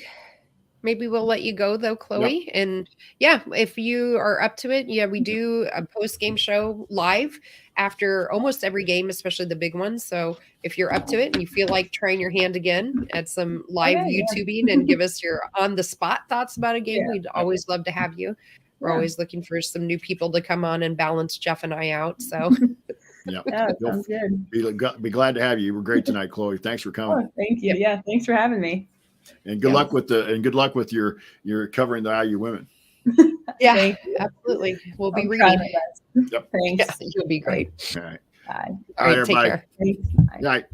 A: maybe we'll let you go though, Chloe. Yep. And yeah, if you are up to it, we do a post-game show live after almost every game, especially the big ones. So if you're up to it and you feel like trying your hand again at some live YouTubing and give us your on-the-spot thoughts about a game, we'd always love to have you. We're always looking for some new people to come on and balance Jeff and I out. So
B: sounds good.
C: Be glad to have you. You were great tonight, Chloe. Thanks for coming.
B: Oh, thank you. Yeah, thanks for having me.
C: And good luck with your covering the IU women.
A: Yeah, absolutely. We'll be reading.
C: Yep.
B: Thanks.
A: Yeah, you'll be great.
C: All right.
B: Bye.
C: All right,
A: take care.
C: Thanks. All right.